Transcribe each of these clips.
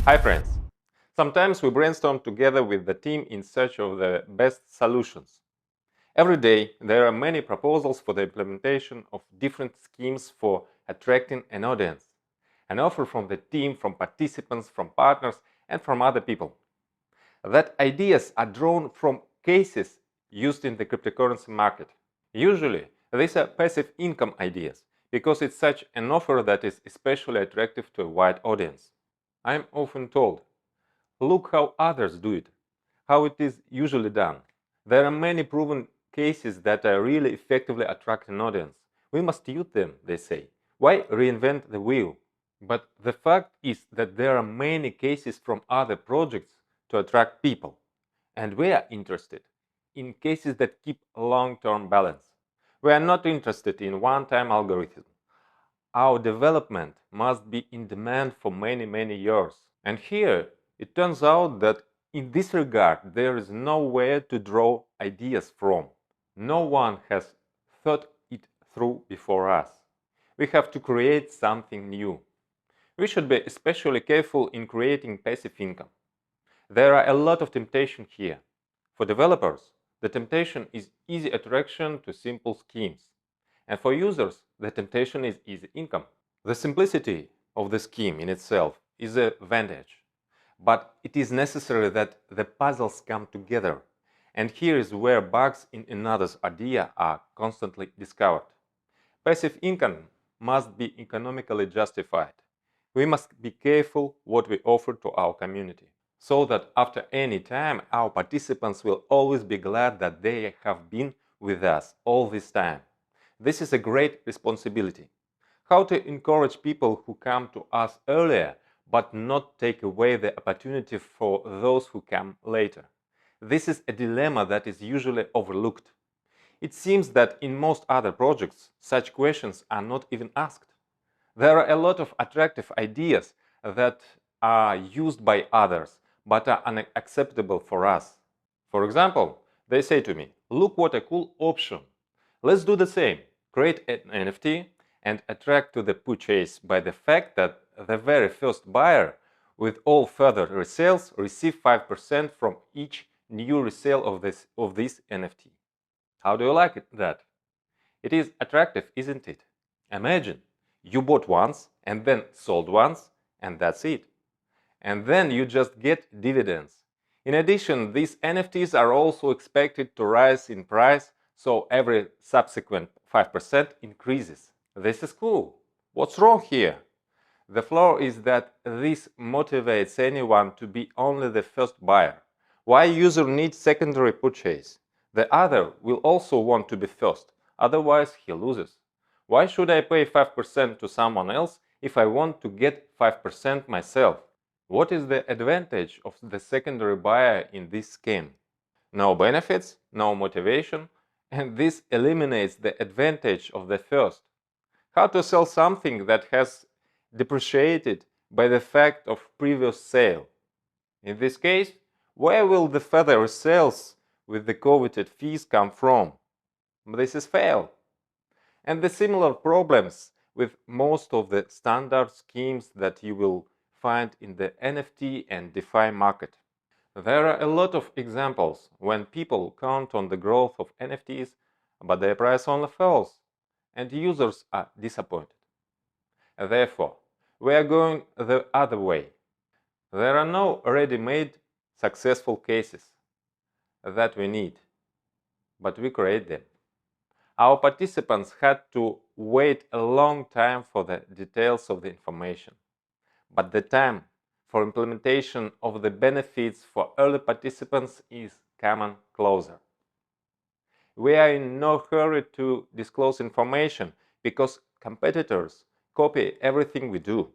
Hi friends! Sometimes we brainstorm together with the team in search of the best solutions. Every day there are many proposals for the implementation of different schemes for attracting an audience. An offer from the team, from participants, from partners and from other people. That ideas are drawn from cases used in the cryptocurrency market. Usually these are passive income ideas, because it's such an offer that is especially attractive to a wide audience. I am often told, look how others do it, how it is usually done. There are many proven cases that are really effectively attract an audience. We must use them, they say. Why reinvent the wheel? But the fact is that there are many cases from other projects to attract people. And we are interested in cases that keep long-term balance. We are not interested in one-time algorithm. Our development must be in demand for many years. And here it turns out that in this regard there is nowhere to draw ideas from. No one has thought it through before us. We have to create something new. We should be especially careful in creating passive income. There are a lot of temptation here. For developers, the temptation is easy attraction to simple schemes. And for users, the temptation is easy income. The simplicity of the scheme in itself is an advantage. But it is necessary that the puzzles come together. And here is where bugs in another's idea are constantly discovered. Passive income must be economically justified. We must be careful what we offer to our community, so that after any time our participants will always be glad that they have been with us all this time. This is a great responsibility. How to encourage people who come to us earlier, but not take away the opportunity for those who come later. This is a dilemma that is usually overlooked. It seems that in most other projects, such questions are not even asked. There are a lot of attractive ideas that are used by others, but are unacceptable for us. For example, they say to me, look what a cool option. Let's do the same. Create an NFT and attract to the purchase by the fact that the very first buyer, with all further resales, receive 5% from each new resale of this NFT. How do you like that? It is attractive, isn't it? Imagine, you bought once and then sold once, and that's it. And then you just get dividends. In addition, these NFTs are also expected to rise in price, so every subsequent 5% increases. This is cool. What's wrong here? The flaw is that this motivates anyone to be only the first buyer. Why user needs secondary purchase? The other will also want to be first, otherwise he loses. Why should I pay 5% to someone else if I want to get 5% myself? What is the advantage of the secondary buyer in this scheme? No benefits, no motivation, and this eliminates the advantage of the first. How to sell something that has depreciated by the fact of previous sale? In this case, where will the further sales with the coveted fees come from? This is fail. And the similar problems with most of the standard schemes that you will find in the NFT and DeFi market. There are a lot of examples when people count on the growth of NFTs, but their price only falls, and users are disappointed. Therefore, we are going the other way. There are no ready-made successful cases that we need, but we create them. Our participants had to wait a long time for the details of the information, but the time for implementation of the benefits for early participants is coming closer. We are in no hurry to disclose information because competitors copy everything we do.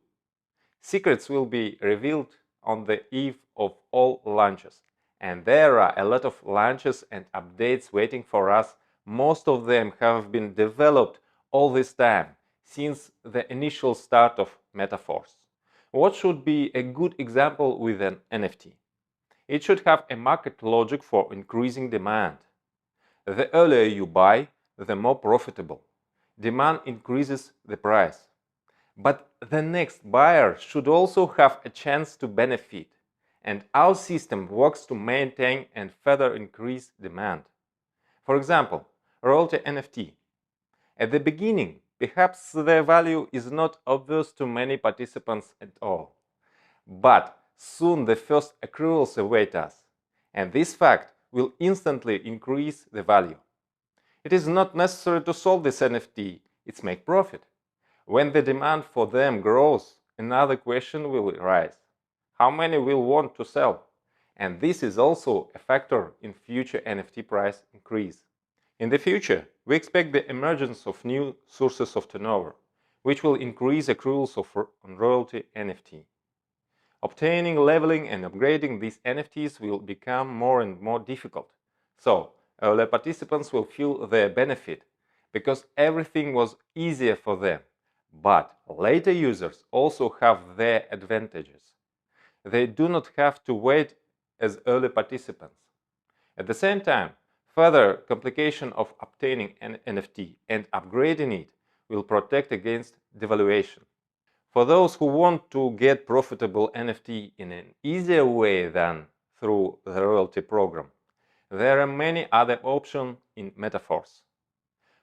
Secrets will be revealed on the eve of all launches, and there are a lot of launches and updates waiting for us. Most of them have been developed all this time, since the initial start of Metaforce. What should be a good example with an NFT? It should have a market logic for increasing demand. The earlier you buy, the more profitable. Demand increases the price. But the next buyer should also have a chance to benefit, and our system works to maintain and further increase demand. For example, royalty NFT. At the beginning, perhaps the value is not obvious to many participants at all. But soon the first accruals await us, and this fact will instantly increase the value. It is not necessary to solve this NFT, it's make profit. When the demand for them grows, another question will arise. How many will want to sell? And this is also a factor in future NFT price increase. In the future, we expect the emergence of new sources of turnover, which will increase accruals of royalty NFT. Obtaining, leveling, and upgrading these NFTs will become more and more difficult. So, early participants will feel their benefit, because everything was easier for them. But later users also have their advantages. They do not have to wait as early participants. At the same time, further complication of obtaining an NFT and upgrading it will protect against devaluation. For those who want to get profitable NFT in an easier way than through the royalty program, there are many other options in Metaforce.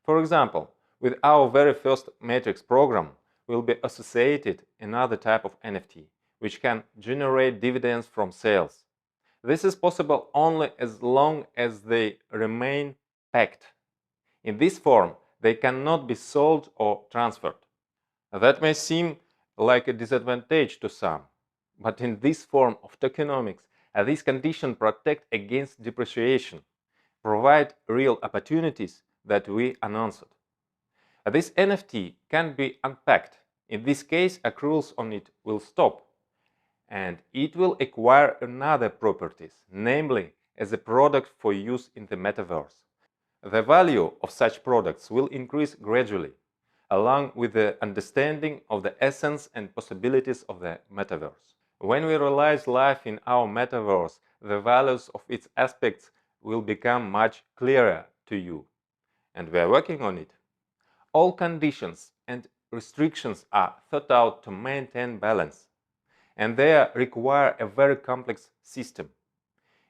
For example, with our very first Matrix program will be associated another type of NFT, which can generate dividends from sales. This is possible only as long as they remain packed. In this form, they cannot be sold or transferred. That may seem like a disadvantage to some, but in this form of tokenomics, these conditions protect against depreciation, provide real opportunities that we announced. This NFT can be unpacked. In this case, accruals on it will stop, and it will acquire another properties, namely as a product for use in the Metaverse. The value of such products will increase gradually, along with the understanding of the essence and possibilities of the Metaverse. When we realize life in our Metaverse, the values of its aspects will become much clearer to you, and we are working on it. All conditions and restrictions are thought out to maintain balance, and they require a very complex system.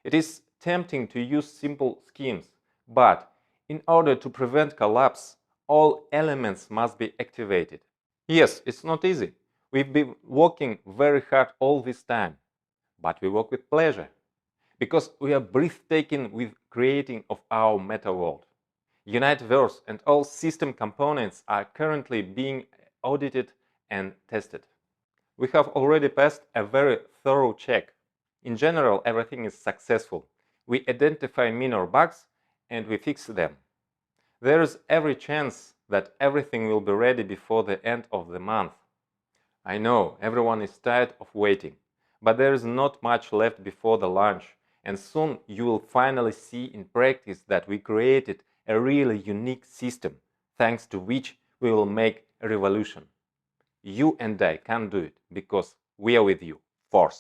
It is tempting to use simple schemes, but in order to prevent collapse, all elements must be activated. Yes, it's not easy. We've been working very hard all this time, but we work with pleasure, because we are breathtaking with creating of our meta world. Uniteverse and all system components are currently being audited and tested. We have already passed a very thorough check. In general, everything is successful. We identify minor bugs and we fix them. There is every chance that everything will be ready before the end of the month. I know everyone is tired of waiting, but there is not much left before the launch, and soon you will finally see in practice that we created a really unique system, thanks to which we will make a revolution. You and I can do it because we are with you. Force.